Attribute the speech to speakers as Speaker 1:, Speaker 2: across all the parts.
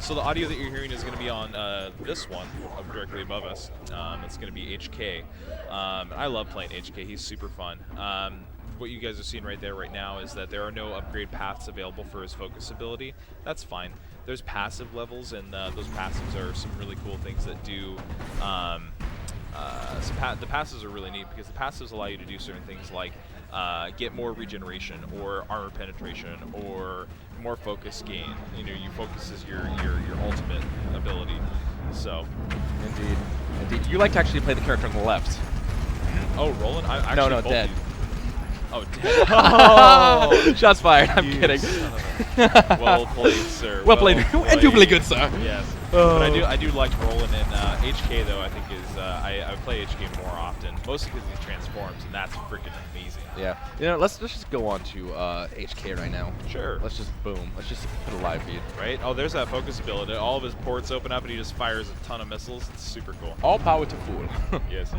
Speaker 1: So the audio that you're hearing is going to be on this one directly above us. It's going to be HK. I love playing HK. He's super fun. What you guys are seeing right there right now is that there are no upgrade paths available for his focus ability. That's fine. There's passive levels, and those passives are some really cool things that do. The passives are really neat because the passives allow you to do certain things like get more regeneration or armor penetration or more focus gain. You know, you focus is your ultimate ability. So,
Speaker 2: indeed. You like to actually play the character on the left.
Speaker 1: Oh, Roland? I actually
Speaker 2: no, dead.
Speaker 1: Oh, dead. Oh,
Speaker 2: shots fired. I'm kidding.
Speaker 1: Well played, sir.
Speaker 2: Well played. Indubitably good, sir.
Speaker 1: Yes. But I do like Roland, and HK though I think is I play HK more often, mostly because he transforms, and that's freaking amazing.
Speaker 2: Yeah. You know, let's just go on to HK right now.
Speaker 1: Sure.
Speaker 2: Let's just boom. Let's just put a live feed.
Speaker 1: Right. Oh, there's that focus ability. All of his ports open up, and he just fires a ton of missiles. It's super cool.
Speaker 2: All power to Fool.
Speaker 1: Yes.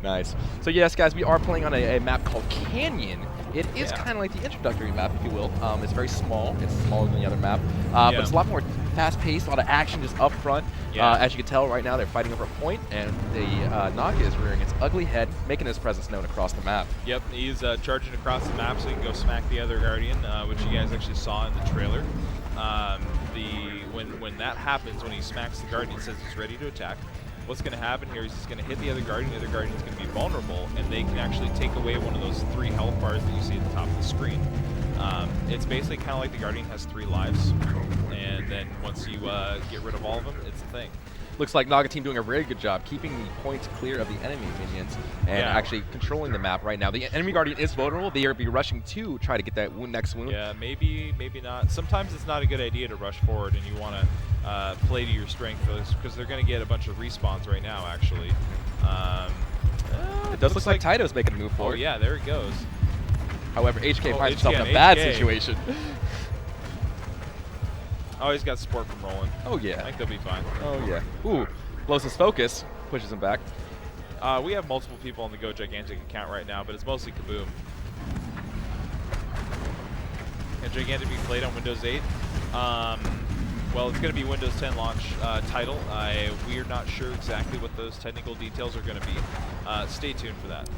Speaker 2: Nice. So yes, guys, we are playing on a map called Canyon. It is kind of like the introductory map, if you will. It's very small. It's smaller than the other map, but it's a lot more fast-paced. A lot of action just up front. As you can tell right now, they're fighting over a point, and the Naga is rearing its ugly head, making his presence known across the map.
Speaker 1: Yep, he's charging across the map so he can go smack the other Guardian, which you guys actually saw in the trailer. When that happens, when he smacks the Guardian, he says he's ready to attack. What's going to happen here is he's going to hit the other Guardian. The other Guardian is going to be vulnerable, and they can actually take away one of those 3 health bars that you see at the top of the screen. It's basically kind of like the Guardian has 3 lives, and then once you get rid of all of them, it's a thing.
Speaker 2: Looks like Naga team doing a very good job keeping the points clear of the enemy minions and actually controlling the map right now. The enemy Guardian is vulnerable. They are be rushing to try to get that next wound.
Speaker 1: Yeah, maybe not. Sometimes it's not a good idea to rush forward, and you want to play to your strength because they're going to get a bunch of respawns right now, actually.
Speaker 2: It does look like Taito's making a move forward.
Speaker 1: Oh, yeah, there it goes.
Speaker 2: However, HK finds himself in a bad situation.
Speaker 1: Oh, he's got support from Roland.
Speaker 2: Oh, yeah.
Speaker 1: I think they'll be fine.
Speaker 2: Oh, yeah. Ooh, blows his focus, pushes him back.
Speaker 1: We have multiple people on the Go Gigantic account right now, but it's mostly Kaboom. And Gigantic being played on Windows 8. Well, it's going to be Windows 10 launch title. We're not sure exactly what those technical details are going to be. Stay tuned for that.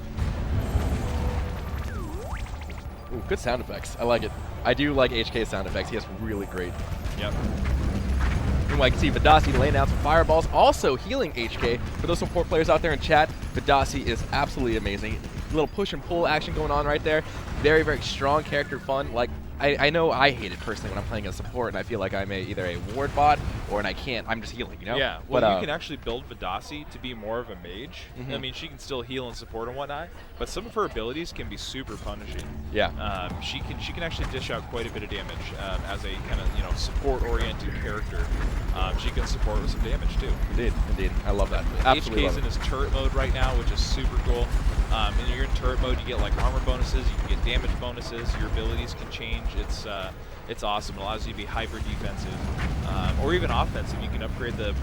Speaker 2: Ooh, good sound effects. I like it. I do like HK's sound effects. He has really great.
Speaker 1: Yep.
Speaker 2: Meanwhile, you can see Vidasi laying down some fireballs, also healing HK. For those support players out there in chat, Vidasi is absolutely amazing. A little push and pull action going on right there. Very, very strong character, fun. Like, I know I hate it personally when I'm playing a support and I feel like I'm either a ward bot or I can't. I'm just healing, you know?
Speaker 1: Yeah, well, you can actually build Vidasi to be more of a mage. I mean, she can still heal and support and whatnot, but some of her abilities can be super punishing.
Speaker 2: Yeah.
Speaker 1: She can actually dish out quite a bit of damage as a kind of support-oriented character. She can support with some damage too.
Speaker 2: Indeed. I love that. Absolutely.
Speaker 1: HK's in his turret mode right now, which is super cool. And you're in turret mode, you get like armor bonuses, you can get damage bonuses, your abilities can change. It's awesome. It allows you to be hyper defensive or even offensive. You can upgrade the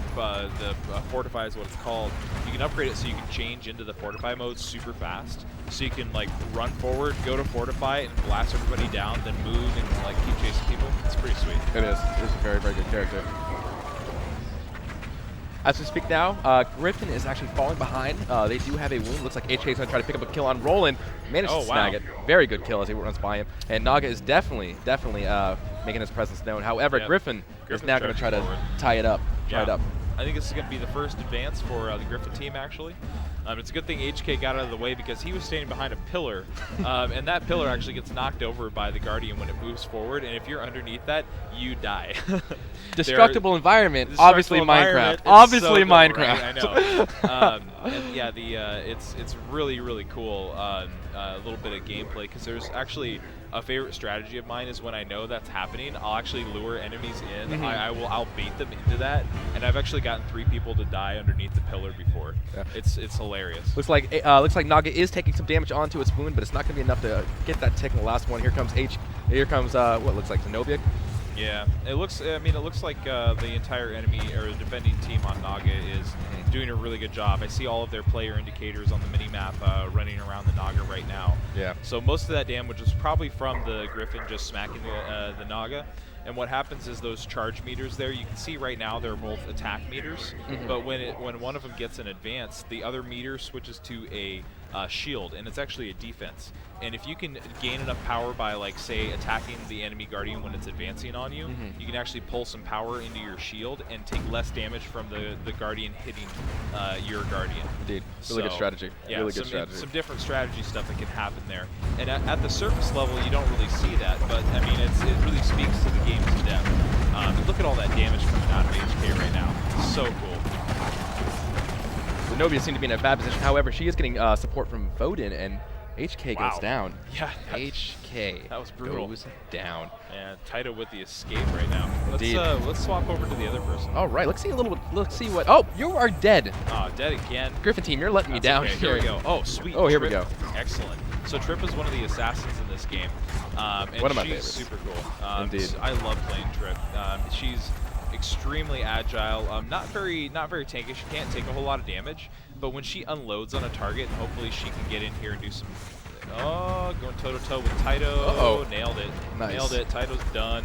Speaker 1: fortify is what it's called. You can upgrade it so you can change into the fortify mode super fast. So you can like run forward, go to fortify, and blast everybody down, then move and like keep chasing people. It's pretty sweet.
Speaker 2: It is. It is a very, very good character. As we speak now, Griffin is actually falling behind. They do have a wound. Looks like HK is going to try to pick up a kill on Roland. Managed to snag it. Very good kill as he runs by him. And Naga is definitely making his presence known. However, Griffin is now going to try to tie it up.
Speaker 1: I think this is going to be the first advance for the Griffin team, actually. It's a good thing HK got out of the way because he was standing behind a pillar, and that pillar actually gets knocked over by the Guardian when it moves forward, and if you're underneath that, you die.
Speaker 2: Destructible environment, obviously Minecraft. Obviously Minecraft.
Speaker 1: Right? I know. And yeah, it's really, really cool. A little bit of gameplay because there's actually a favorite strategy of mine is when I know that's happening, I'll actually lure enemies in. I'll bait them into that, and I've actually gotten 3 people to die underneath the pillar before. Yeah. It's hilarious.
Speaker 2: Looks like Naga is taking some damage onto its wound, but it's not going to be enough to get that tick in the last one. Here comes what looks like Zenobiak.
Speaker 1: Yeah, it looks like the entire enemy or the defending team on Naga is doing a really good job. I see all of their player indicators on the mini-map running around the Naga right now.
Speaker 2: Yeah.
Speaker 1: So most of that damage was probably from the Griffin just smacking the Naga. And what happens is those charge meters there, you can see right now they're both attack meters, but when one of them gets an advance, the other meter switches to a shield, and it's actually a defense. And if you can gain enough power by, like, say, attacking the enemy Guardian when it's advancing on you, you can actually pull some power into your shield and take less damage from the Guardian hitting your Guardian.
Speaker 2: Indeed. Really good strategy.
Speaker 1: Yeah,
Speaker 2: really good strategy.
Speaker 1: Some different strategy stuff that can happen there. And at the surface level, you don't really see that, but, I mean, it really speaks to the game's depth. And look at all that damage coming out of HK right now. So cool.
Speaker 2: Zenobia seemed to be in a bad position. However, she is getting support from Foden, and HK goes down.
Speaker 1: Yeah.
Speaker 2: HK
Speaker 1: that was brutal.
Speaker 2: Goes down.
Speaker 1: And Taito with the escape right now.
Speaker 2: Indeed.
Speaker 1: Let's swap over to the other person.
Speaker 2: All right, let's see a little. Let's see what. Oh, you are dead.
Speaker 1: Oh, dead again.
Speaker 2: Griffin team, you're letting me down.
Speaker 1: Okay. Here we go. Oh, sweet.
Speaker 2: Oh, here
Speaker 1: Trip.
Speaker 2: we go.
Speaker 1: Excellent. So Trip is one of the assassins in this game. And
Speaker 2: one of my
Speaker 1: she's
Speaker 2: favorites.
Speaker 1: super cool.
Speaker 2: Indeed.
Speaker 1: I love playing Trip. She's extremely agile. Not very tanky. She can't take a whole lot of damage, but when she unloads on a target, hopefully she can get in here and do some. Oh, going toe to toe with Taito.
Speaker 2: Uh-oh.
Speaker 1: Nailed it.
Speaker 2: Nice.
Speaker 1: Nailed it. Taito's done.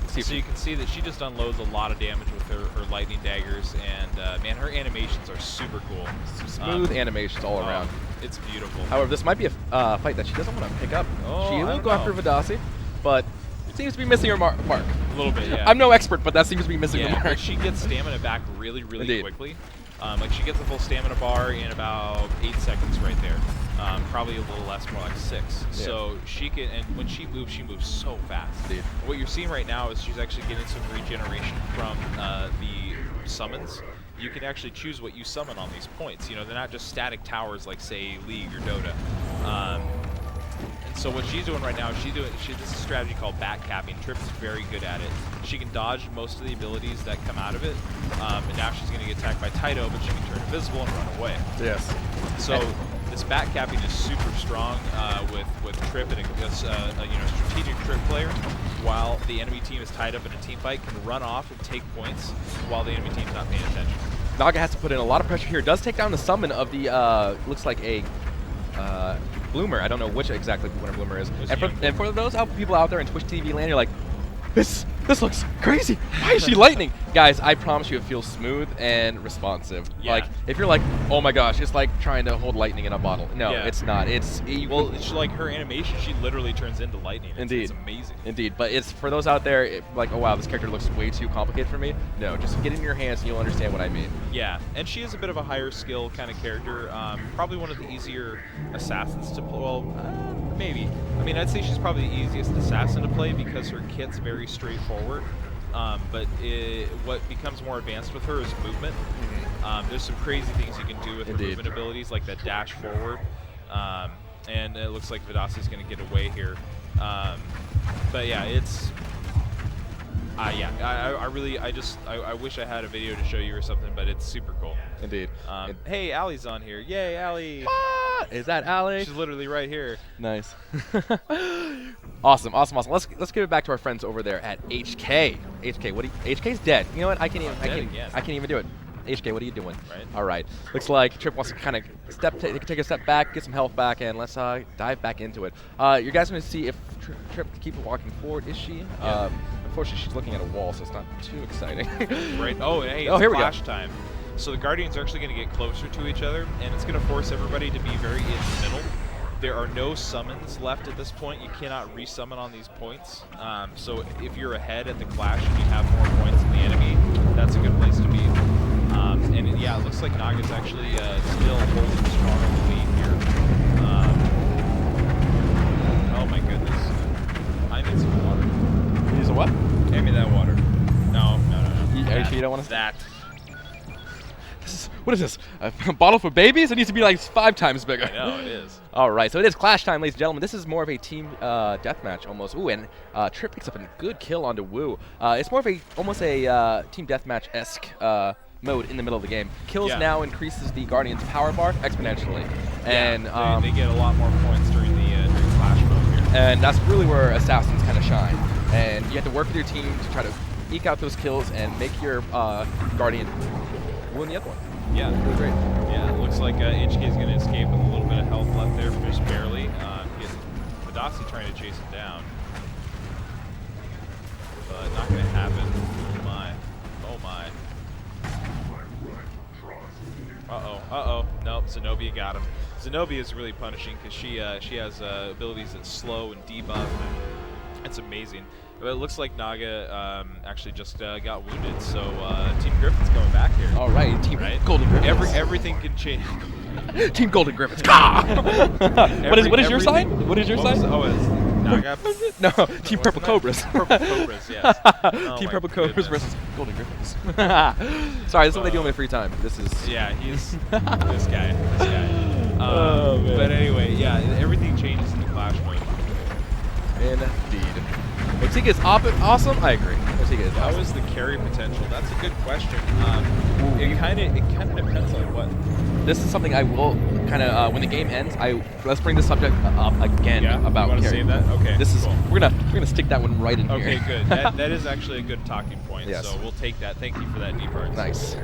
Speaker 1: So you can see that she just unloads a lot of damage with her lightning daggers, and man, her animations are super cool.
Speaker 2: Smooth animations all around.
Speaker 1: It's beautiful.
Speaker 2: However, this might be a fight that she doesn't want to pick up.
Speaker 1: Oh,
Speaker 2: She
Speaker 1: I
Speaker 2: will
Speaker 1: don't
Speaker 2: go after
Speaker 1: know.
Speaker 2: Vidasi, but seems to be missing her mark.
Speaker 1: A little bit, yeah.
Speaker 2: I'm no expert, but that seems to be missing the
Speaker 1: Yeah,
Speaker 2: mark.
Speaker 1: but she gets stamina back really
Speaker 2: Indeed.
Speaker 1: quickly. Like she gets a full stamina bar in about 8 seconds right there. Probably a little less, more like 6.
Speaker 2: Yeah.
Speaker 1: So she can, and when she moves so fast.
Speaker 2: Indeed.
Speaker 1: What you're seeing right now is she's actually getting some regeneration from the summons. You can actually choose what you summon on these points. You know, they're not just static towers like, say, League or Dota. And so what she's doing right now, this is a strategy called back capping. Trip is very good at it. She can dodge most of the abilities that come out of it, and now she's going to get attacked by Taito, but she can turn invisible and run away.
Speaker 2: Yes.
Speaker 1: So this back capping is super strong with Trip and a strategic Trip player, while the enemy team is tied up in a team fight, can run off and take points while the enemy team's not paying attention.
Speaker 2: Naga has to put in a lot of pressure here. Does take down the summon of the looks like a Bloomer. I don't know which exactly Winter Bloomer is. And for those people out there in Twitch TV land, you're like, this looks crazy. Why is she lightning? Guys, I promise you it feels smooth and responsive.
Speaker 1: Yeah.
Speaker 2: Like, if you're like, oh my gosh, it's like trying to hold lightning in a bottle. No,
Speaker 1: Yeah.
Speaker 2: it's not.
Speaker 1: Well, it's like her animation, she literally turns into lightning.
Speaker 2: Indeed.
Speaker 1: It's amazing.
Speaker 2: Indeed, but it's for those out there like, oh wow, this character looks way too complicated for me. No, just get it in your hands and you'll understand what I mean.
Speaker 1: Yeah, and she is a bit of a higher skill kind of character. Probably one of the easier assassins to play. Well, maybe. I mean, I'd say she's probably the easiest assassin to play because her kit's very straightforward. But what becomes more advanced with her is movement. There's some crazy things you can do with her movement abilities, like that dash forward. And it looks like Vidasi's going to get away here. But yeah, it's... I wish I had a video to show you or something, but it's super cool.
Speaker 2: Indeed.
Speaker 1: Hey, Allie's on here. Yay, Allie.
Speaker 2: Is that Allie?
Speaker 1: She's literally right here.
Speaker 2: Nice. Awesome. Let's give it back to our friends over there at HK. HK's dead. You know what? I can't even do it. HK, what are you doing?
Speaker 1: Right.
Speaker 2: All right. Looks like Trip wants to kind of take a step back, get some health back, and let's dive back into it. You guys going to see if Trip can keep walking forward. Is she?
Speaker 1: Yeah.
Speaker 2: Unfortunately, she's looking at a wall, so it's not too exciting.
Speaker 1: Right. Oh, hey, it's
Speaker 2: here we go.
Speaker 1: clash time. So the Guardians are actually going to get closer to each other, and it's going to force everybody to be very in the middle. There are no summons left at this point. You cannot resummon on these points. So if you're ahead at the clash and you have more points than the enemy, that's a good place to be. And yeah, it looks like Naga's actually still holding strong in the lead here. Oh my goodness. I need some water.
Speaker 2: Use a what?
Speaker 1: Hand me that water. No.
Speaker 2: Are you sure you don't want to?
Speaker 1: That.
Speaker 2: What is this? A bottle for babies? It needs to be like 5 times bigger.
Speaker 1: I know, it is.
Speaker 2: All right, so it is clash time, ladies and gentlemen. This is more of a team deathmatch almost. Ooh, and Trip picks up a good kill onto Wu. It's more of almost a team deathmatch-esque mode in the middle of the game. Kills now increases the Guardian's power bar exponentially. And
Speaker 1: they get a lot more points during the clash mode here.
Speaker 2: And that's really where assassins kind of shine. And you have to work with your team to try to eke out those kills and make your Guardian win the other one.
Speaker 1: Yeah,
Speaker 2: really great.
Speaker 1: Yeah, it looks like HK is going to escape with a little bit of health left there, just barely. Vidasi trying to chase him down. but not going to happen. Oh my. Oh my. Uh-oh. Nope, Zenobia got him. Zenobia is really punishing because she has abilities that slow and debuff, and it's amazing. But it looks like Naga actually just got wounded, so Team Griffin's coming back here.
Speaker 2: All right, Team Golden Griffins.
Speaker 1: Everything can change.
Speaker 2: Team Golden Griffins. What is your sign? What is your sign?
Speaker 1: It's Naga.
Speaker 2: No, Team Purple Cobras.
Speaker 1: Purple Cobras, yes.
Speaker 2: Team Purple Cobras versus Golden Griffins. Sorry, this is what they do in my free time. This is.
Speaker 1: Yeah, he's this guy.
Speaker 2: Oh, man.
Speaker 1: But anyway, yeah, everything changes in the Clash mode.
Speaker 2: Indeed. Ortega is awesome. I agree. Ortega is
Speaker 1: How
Speaker 2: awesome.
Speaker 1: is the carry potential? That's a good question. It kind of depends on what.
Speaker 2: This is something I will kind of when the game ends. Let's bring this subject up again about
Speaker 1: you want to
Speaker 2: carry.
Speaker 1: save that? Okay.
Speaker 2: This is
Speaker 1: cool.
Speaker 2: we're gonna stick that one right in
Speaker 1: Okay,
Speaker 2: here.
Speaker 1: good. That is actually a good talking point.
Speaker 2: Yes.
Speaker 1: So we'll take that. Thank you for that, Deep
Speaker 2: Nice.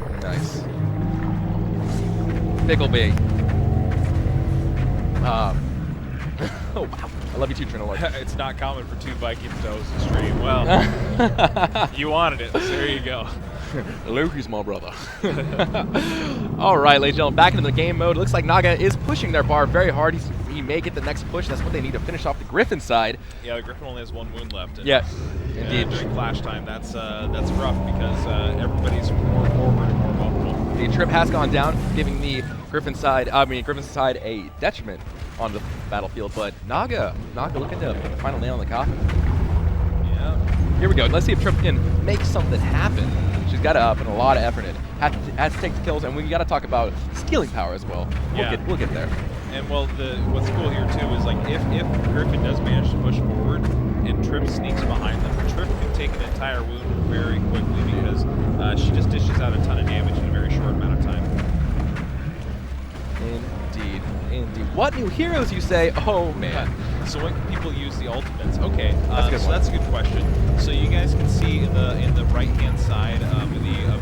Speaker 2: Pickle bait. Oh wow! I love you too, Trinalord.
Speaker 1: It's not common for two Vikings to host a stream. Well, you wanted it, so there you go.
Speaker 2: Loki's my brother. All right, ladies and gentlemen, back into the game mode. It looks like Naga is pushing their bar very hard. He may get the next push. That's what they need to finish off the Griffin side.
Speaker 1: Yeah, the Griffin only has one wound left. And
Speaker 2: Yeah, indeed.
Speaker 1: During Clash time, that's rough because everybody's more forward and more vulnerable.
Speaker 2: The trip has gone down, giving the Griffin's side a detriment on the battlefield. But Naga looking to put the final nail in the coffin.
Speaker 1: Yeah.
Speaker 2: Here we go. Let's see if Trip can make something happen. She's got to put a lot of effort in. Has to take the kills, and we got to talk about stealing power as well. We'll get there.
Speaker 1: And well, what's cool here too is like if Griffin does manage to push forward and Trip sneaks behind them, Trip can take an entire wound very quickly because she just dishes out a ton of damage in a very short amount of time.
Speaker 2: Indeed. What new heroes, you say? Oh man.
Speaker 1: So when can people use the ultimates? Okay,
Speaker 2: that's
Speaker 1: a good question. So you guys can see in the right hand side of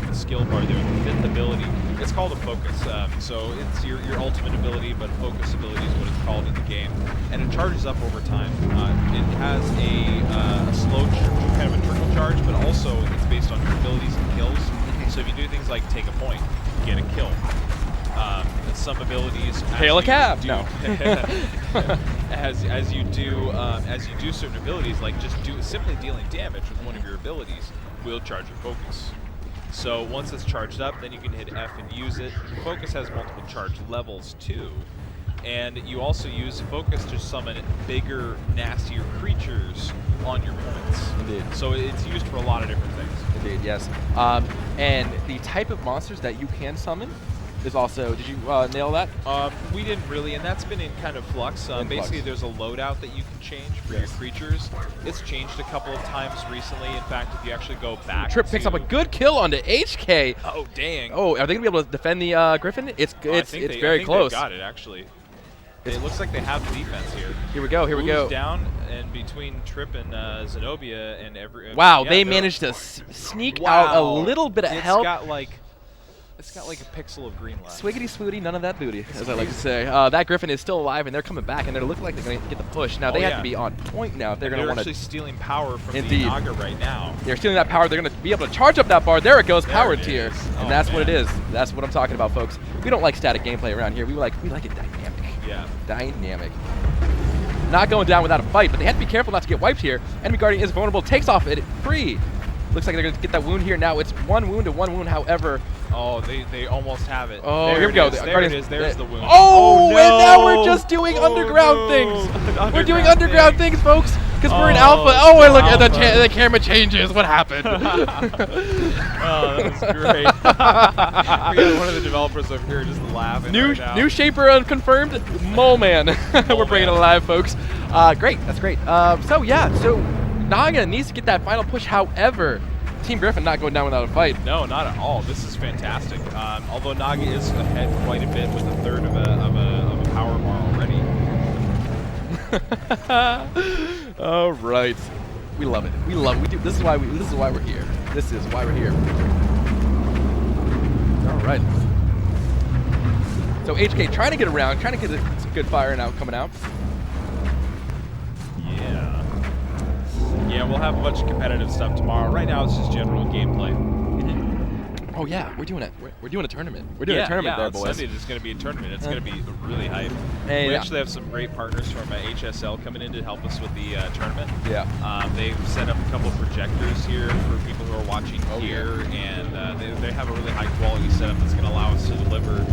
Speaker 1: the skill bar there, the fifth ability. It's called a focus. So it's your ultimate ability, but focus ability is what it's called in the game, and it charges up over time. It has a slow, kind of a trickle charge, but also it's based on your abilities and kills. So if you do things like take a point, get a kill. Some abilities
Speaker 2: Hail a cab. No.
Speaker 1: as you do certain abilities, like just simply dealing damage with one of your abilities will charge your focus. So once it's charged up, then you can hit F and use it. Focus has multiple charge levels too, and you also use focus to summon bigger, nastier creatures on your points.
Speaker 2: Indeed.
Speaker 1: So it's used for a lot of different things.
Speaker 2: Indeed, yes. And the type of monsters that you can summon is also, did you nail that?
Speaker 1: We didn't really, and that's been in kind of flux. Basically, there's a loadout that you can change for your creatures. It's changed a couple of times recently. In fact, if you actually go back,
Speaker 2: Trip picks up a good kill onto HK.
Speaker 1: Oh dang!
Speaker 2: Oh, are they gonna be able to defend the Griffin? It's very close.
Speaker 1: They got it actually. It looks like they have the defense here.
Speaker 2: Here we go.
Speaker 1: Who's down, and between Trip and Zenobia and
Speaker 2: wow, they managed to sneak out a little bit of help.
Speaker 1: It's got like a pixel of green left.
Speaker 2: Swiggity swooty, none of that booty, as I like to say. That Griffin is still alive, and they're coming back, and they look like they're going to get the push. Now, they have to be on point now if they're going to want to.
Speaker 1: They're actually stealing power from
Speaker 2: Indeed.
Speaker 1: the Naga right now.
Speaker 2: They're stealing that power. They're going to be able to charge up that bar. There it goes, power tier. And that's
Speaker 1: man.
Speaker 2: what it is. That's what I'm talking about, folks. We don't like static gameplay around here. We like it dynamic.
Speaker 1: Yeah.
Speaker 2: Dynamic. Not going down without a fight, but they have to be careful not to get wiped here. Enemy Guardian is vulnerable, takes off it free. Looks like they're going to get that wound here now. It's one wound to one wound, however.
Speaker 1: Oh, they almost have it.
Speaker 2: Oh,
Speaker 1: there
Speaker 2: here we go.
Speaker 1: There it is. There's the wound.
Speaker 2: Oh,
Speaker 1: no.
Speaker 2: And now we're just doing underground things. We're doing underground things, folks, because we're in alpha. Oh, and look, the camera changes. What happened?
Speaker 1: Oh, that was great. We got one of the developers over here just laughing right now.
Speaker 2: New shaper unconfirmed. Mole Man. We're bringing it alive, folks. Great. That's great. So Naga needs to get that final push. However, Team Griffin not going down without a fight.
Speaker 1: No, not at all. This is fantastic. Although Naga is ahead quite a bit with a third of a power bar already.
Speaker 2: All right, we love it. We do. This is why we're here. This is why we're here. All right. So HK trying to get around, trying to get some good fire coming out.
Speaker 1: Yeah, Yeah, we'll have a bunch of competitive stuff tomorrow. Right now, it's just general gameplay.
Speaker 2: Oh yeah, we're doing it. We're doing a tournament. We're doing a tournament there, boys.
Speaker 1: Sunday there's going to be a tournament. It's going to be really hype.
Speaker 2: Hey,
Speaker 1: we actually have some great partners from HSL coming in to help us with the tournament.
Speaker 2: Yeah.
Speaker 1: They've set up a couple of projectors here for people who are watching here, and they have a really high quality setup that's going to allow us to deliver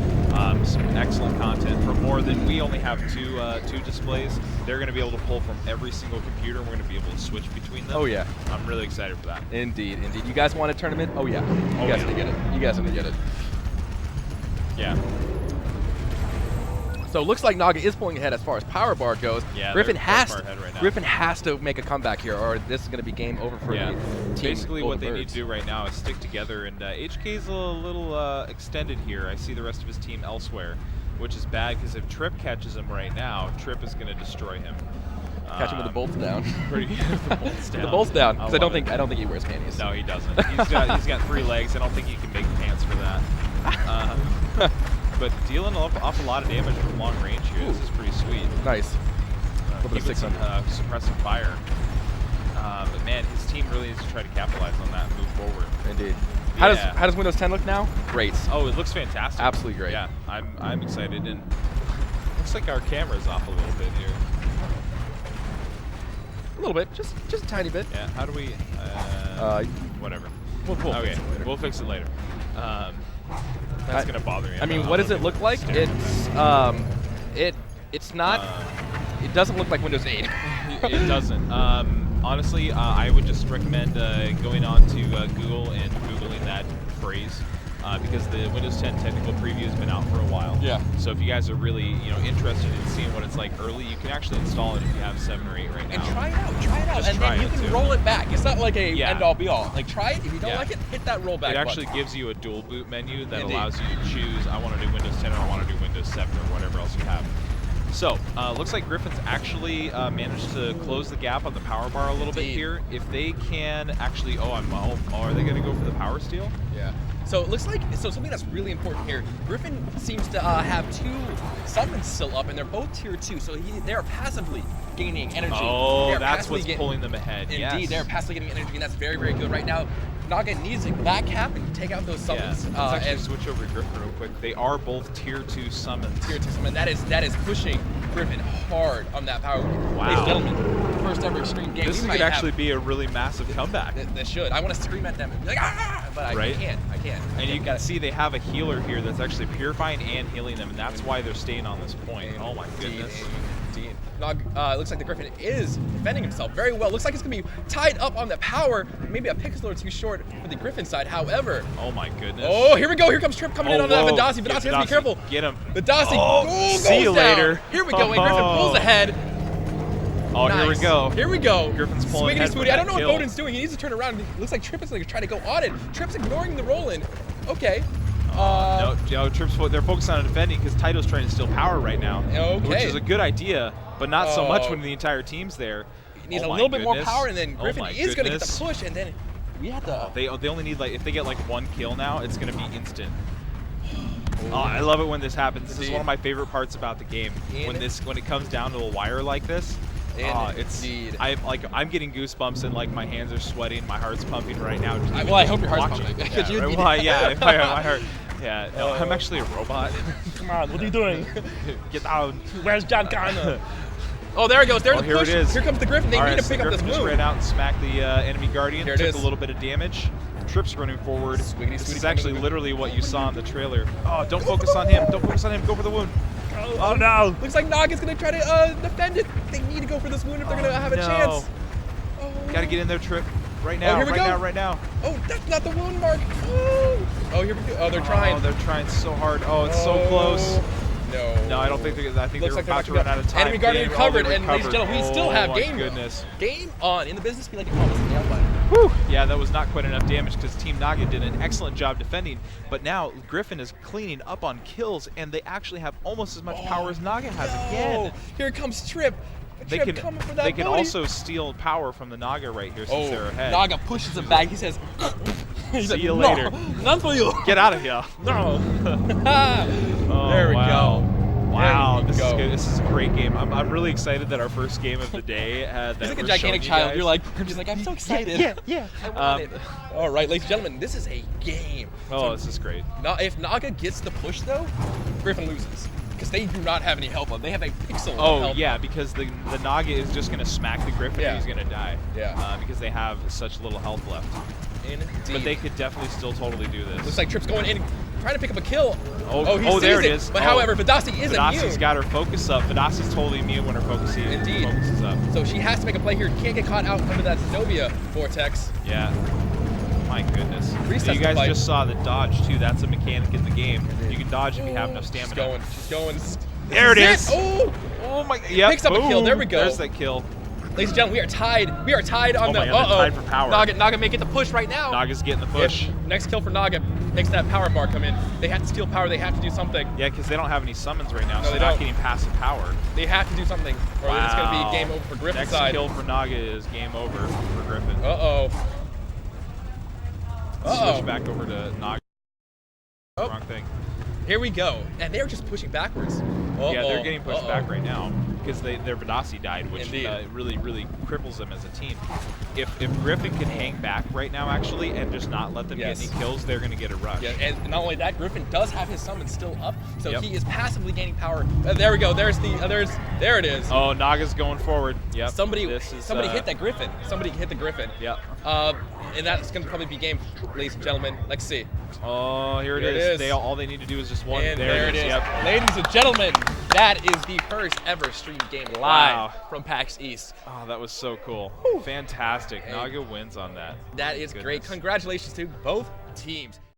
Speaker 1: some excellent content for more than we only have two displays. They're going to be able to pull from every single computer, and we're going to be able to switch between them.
Speaker 2: Oh yeah.
Speaker 1: I'm really excited for that.
Speaker 2: Indeed, indeed. You guys want a tournament? Oh yeah. You guys need to get it. You guys need to get it.
Speaker 1: Yeah.
Speaker 2: So it looks like Naga is pulling ahead as far as power bar goes.
Speaker 1: Yeah,
Speaker 2: Griffin has
Speaker 1: right
Speaker 2: Griffin has to make a comeback here, or this is going to be game over for the team.
Speaker 1: Basically, what they
Speaker 2: Golden
Speaker 1: need to
Speaker 2: Birds.
Speaker 1: do right now is stick together. And HK's a little extended here. I see the rest of his team elsewhere, which is bad because if Trip catches him right now, Trip is going to destroy him.
Speaker 2: Catch him with the bolts down.
Speaker 1: The bolts down.
Speaker 2: The bolts down, because I don't
Speaker 1: love
Speaker 2: think he wears panties.
Speaker 1: No, he doesn't. He's got 3 legs. I don't think he can make pants for that. But dealing off a lot of damage from long range here. This is pretty sweet.
Speaker 2: Nice. A little bit of 600.
Speaker 1: Suppressive fire. But man, his team really needs to try to capitalize on that and move forward.
Speaker 2: Indeed. How does Windows 10 look now? Great.
Speaker 1: Oh, it looks fantastic.
Speaker 2: Absolutely great.
Speaker 1: Yeah, I'm excited, and looks like our camera's off a little bit here.
Speaker 2: A little bit, just a tiny bit.
Speaker 1: Yeah. How do we? Whatever.
Speaker 2: We'll
Speaker 1: Okay,
Speaker 2: fix it later.
Speaker 1: we'll fix it later. That's gonna bother me.
Speaker 2: I mean, what does it look like? It's not. It doesn't look like Windows 8.
Speaker 1: It doesn't. Honestly, I would just recommend going on to Google and Googling that phrase because the Windows 10 technical preview has been out for a while.
Speaker 2: Yeah.
Speaker 1: So if you guys are really interested in seeing what it's like early, you can actually install it if you have 7 or 8 right now.
Speaker 3: And try it out. Just
Speaker 2: and
Speaker 3: try
Speaker 2: then
Speaker 3: you can
Speaker 1: too.
Speaker 3: roll it back. It's not like a
Speaker 1: Yeah.
Speaker 3: end all be all. Like try it. If you don't
Speaker 1: Yeah.
Speaker 3: like it, hit that roll back
Speaker 1: It actually
Speaker 3: button.
Speaker 1: gives you a dual boot menu that
Speaker 3: Indeed.
Speaker 1: allows you to choose, I want to do Windows 10 or I want to do Windows 7 or whatever else you have. So, looks like Griffin's actually managed to close the gap on the power bar a little bit
Speaker 3: Indeed.
Speaker 1: here. If they can actually, are they going to go for the power steal?
Speaker 3: Yeah. So it looks like something that's really important here. Griffin seems to have 2 summons still up, and they're both tier 2. So they're passively gaining energy.
Speaker 1: Oh,
Speaker 3: They're
Speaker 1: that's
Speaker 3: passively
Speaker 1: what's pulling them ahead.
Speaker 3: Indeed,
Speaker 1: Yes.
Speaker 3: they're passively getting energy, and that's very, very good right now. Naga needs to back cap and take out those
Speaker 1: Yeah.
Speaker 3: summons.
Speaker 1: Let's actually
Speaker 3: And
Speaker 1: switch over to Griffin real quick. They are both tier 2 summons.
Speaker 3: tier 2 summon. That is pushing Griffin hard on that power.
Speaker 1: Wow.
Speaker 3: Ladies and gentlemen, first ever extreme game.
Speaker 1: This
Speaker 3: we
Speaker 1: could
Speaker 3: might
Speaker 1: actually
Speaker 3: have,
Speaker 1: be a really massive comeback.
Speaker 3: They should. I want to scream at them and be like, ah! But I
Speaker 1: Right.
Speaker 3: can't. I can't.
Speaker 1: And you can see they have a healer here that's actually purifying and healing them, and that's why they're staying on this point. Oh my goodness.
Speaker 3: Indeed. It looks like the Griffin is defending himself very well. Looks like it's going to be tied up on the power. Maybe a pixel or 2 short for the Griffin side. However,
Speaker 1: Oh my goodness.
Speaker 3: oh, here we go. Here comes Trip coming in on that
Speaker 1: whoa.
Speaker 3: Vidasi. Vidasi has to be careful.
Speaker 1: Get him.
Speaker 3: Vidasi goes
Speaker 1: see you
Speaker 3: down.
Speaker 1: later.
Speaker 3: Here we go. And Griffin pulls ahead.
Speaker 1: Oh,
Speaker 3: Nice.
Speaker 1: here we go.
Speaker 3: Here we go.
Speaker 1: Griffin's pulling
Speaker 3: Swiggity
Speaker 1: ahead for
Speaker 3: swooty. I don't
Speaker 1: that
Speaker 3: know
Speaker 1: kill.
Speaker 3: what Bowden's doing. He needs to turn around. It looks like Trip is going to try to go on it. Trip's ignoring the roll-in. Okay.
Speaker 1: No, Trip's they're focused on defending because Taito's trying to steal power right now,
Speaker 3: Okay.
Speaker 1: which is a good idea, but not so much
Speaker 3: Oh.
Speaker 1: when the entire team's there.
Speaker 3: He needs
Speaker 1: Oh
Speaker 3: a
Speaker 1: my
Speaker 3: little bit more
Speaker 1: goodness.
Speaker 3: power, and then
Speaker 1: Oh
Speaker 3: Griffin
Speaker 1: my
Speaker 3: is going to get the
Speaker 1: goodness.
Speaker 3: push, and then we have to.
Speaker 1: They only need if they get 1 kill now, it's going to be instant. Oh, I love it when this happens. This is
Speaker 3: Indeed.
Speaker 1: one of my favorite parts about the game. When it comes down to a wire like this.
Speaker 3: Indeed.
Speaker 1: I'm getting goosebumps and my hands are sweating, my heart's pumping right now. Just
Speaker 3: Well, I hope your heart's
Speaker 1: watching.
Speaker 3: pumping.
Speaker 1: Yeah,
Speaker 3: You-
Speaker 1: right, well, yeah, my heart. Yeah, no, I'm actually a robot.
Speaker 4: Come on, what are you doing?
Speaker 1: Get down.
Speaker 4: Where's John Connor?
Speaker 3: Oh, there it goes. There's
Speaker 1: Oh,
Speaker 3: the
Speaker 1: here
Speaker 3: push.
Speaker 1: it is.
Speaker 3: Here comes the Griffin. They
Speaker 1: All
Speaker 3: need
Speaker 1: right,
Speaker 3: to
Speaker 1: so
Speaker 3: pick up this
Speaker 1: Griffin just
Speaker 3: move.
Speaker 1: ran out and smacked the enemy guardian.
Speaker 3: Here it
Speaker 1: Took
Speaker 3: is.
Speaker 1: a little bit of damage. Trip's running forward.
Speaker 3: Swiggity,
Speaker 1: This
Speaker 3: swiggity,
Speaker 1: is actually
Speaker 3: coming.
Speaker 1: literally what you saw in the trailer. Oh, don't focus on him. Don't focus on him. Go for the wound.
Speaker 4: Oh no!
Speaker 3: Looks like Naga's going to try to defend it. They need to go for this wound if they're going to have a
Speaker 1: no.
Speaker 3: chance. Oh.
Speaker 1: Got to get in there, Trip. Right now,
Speaker 3: here we go.
Speaker 1: right now.
Speaker 3: Oh, that's not the wound mark. Oh, here we go. Oh, they're trying.
Speaker 1: Oh, they're trying so hard. Oh, it's so close.
Speaker 3: No.
Speaker 1: No, I don't think I think
Speaker 3: Looks
Speaker 1: they're
Speaker 3: like
Speaker 1: about to
Speaker 3: they're
Speaker 1: run out of time.
Speaker 3: Enemy guardian
Speaker 1: They
Speaker 3: recovered,
Speaker 1: recovered.
Speaker 3: and ladies and gentlemen, we still have
Speaker 1: Oh,
Speaker 3: game.
Speaker 1: my goodness.
Speaker 3: Game on in the business. We like to call this the outline.
Speaker 1: Whew. Yeah, that was not quite enough damage because Team Naga did an excellent job defending. But now Griffin is cleaning up on kills, and they actually have almost as much power as Naga has again.
Speaker 3: Here comes Trip.
Speaker 1: They
Speaker 3: Trip
Speaker 1: can
Speaker 3: coming for that
Speaker 1: they can
Speaker 3: booty.
Speaker 1: also steal power from the Naga right here since they're ahead.
Speaker 3: Naga pushes him back. He says,
Speaker 1: See you later.
Speaker 3: None for you.
Speaker 1: Get out of here.
Speaker 3: No.
Speaker 1: Oh,
Speaker 3: There we
Speaker 1: wow.
Speaker 3: go.
Speaker 1: Wow,
Speaker 3: There you
Speaker 1: this is
Speaker 3: go.
Speaker 1: good. This is a great game. I'm really excited that our first game of the day that
Speaker 3: He's like a
Speaker 1: we're
Speaker 3: gigantic
Speaker 1: showing you
Speaker 3: child.
Speaker 1: guys.
Speaker 3: You're like, I'm so excited.
Speaker 2: Yeah.
Speaker 3: I want it. All right, ladies and gentlemen, this is a game.
Speaker 1: Oh, this is great.
Speaker 3: If Naga gets the push though, Griffin loses because they do not have any health left. They have a pixel. of
Speaker 1: Oh
Speaker 3: health
Speaker 1: yeah,
Speaker 3: left.
Speaker 1: because the Naga is just gonna smack the Griffin
Speaker 3: Yeah.
Speaker 1: and he's gonna die.
Speaker 3: Yeah.
Speaker 1: Because they have such little health left.
Speaker 3: Indeed.
Speaker 1: But they could definitely still totally do this.
Speaker 3: Looks like Trip's going in, trying to pick up a kill. He
Speaker 1: oh,
Speaker 3: sees
Speaker 1: there it is.
Speaker 3: But
Speaker 1: Oh.
Speaker 3: however, Vidasi is
Speaker 1: Vidasi's
Speaker 3: immune.
Speaker 1: got her focus up. Vidasi's totally immune when her focus
Speaker 3: Indeed.
Speaker 1: focuses up.
Speaker 3: So she has to make a play here. Can't get caught out under that Zenobia vortex.
Speaker 1: Yeah. My goodness.
Speaker 3: Resets
Speaker 1: You
Speaker 3: the
Speaker 1: guys
Speaker 3: fight.
Speaker 1: just saw the dodge too. That's a mechanic in the game. You can dodge if you have enough stamina.
Speaker 3: She's going.
Speaker 1: There it
Speaker 3: This
Speaker 1: is.
Speaker 3: Oh,
Speaker 1: Oh my. Yep.
Speaker 3: Picks up a kill. There we go.
Speaker 1: There's that kill.
Speaker 3: ladies and gentlemen, we are tied. We are tied on
Speaker 1: Oh
Speaker 3: the.
Speaker 1: my God, they're tied for power.
Speaker 3: Naga may get the push right now.
Speaker 1: Naga's getting the push.
Speaker 3: If next kill for Naga makes that power bar come in. They have to steal power. They have to do something.
Speaker 1: Yeah, because they don't have any summons right now,
Speaker 3: No,
Speaker 1: so
Speaker 3: they
Speaker 1: they're not
Speaker 3: don't.
Speaker 1: getting passive power.
Speaker 3: They have to do something, or it's going to be game over for Griffin's
Speaker 1: Next
Speaker 3: side.
Speaker 1: kill for Naga is game over for Griffin. Switch back over to Naga.
Speaker 3: Oh.
Speaker 1: Wrong thing.
Speaker 3: Here we go. And they're just pushing backwards.
Speaker 1: Yeah, they're getting pushed back right now because their Vidasi died, which
Speaker 3: Indeed.
Speaker 1: really cripples them as a team. If Griffin can hang back right now, actually, and just not let them
Speaker 3: Yes.
Speaker 1: get any kills, they're going to get a rush.
Speaker 3: Yeah, and not only that, Griffin does have his summon still up, so
Speaker 1: Yep.
Speaker 3: he is passively gaining power. There we go. There's the there it is.
Speaker 1: Oh, Naga's going forward. Yep.
Speaker 3: Somebody
Speaker 1: This is,
Speaker 3: hit that Griffin. Somebody hit the Griffin.
Speaker 1: Yep.
Speaker 3: And that's going to probably be game, ladies and gentlemen. Let's see.
Speaker 1: Oh, here it
Speaker 3: Here it
Speaker 1: is.
Speaker 3: is.
Speaker 1: All they need to do is just one.
Speaker 3: And there it is.
Speaker 1: Yep.
Speaker 3: Ladies and gentlemen, that is the first ever streamed game live
Speaker 1: Wow.
Speaker 3: from PAX East.
Speaker 1: Oh, that was so cool. Fantastic.
Speaker 3: Hey.
Speaker 1: Naga wins on that.
Speaker 3: That is great.
Speaker 1: Goodness.
Speaker 3: Congratulations to both teams.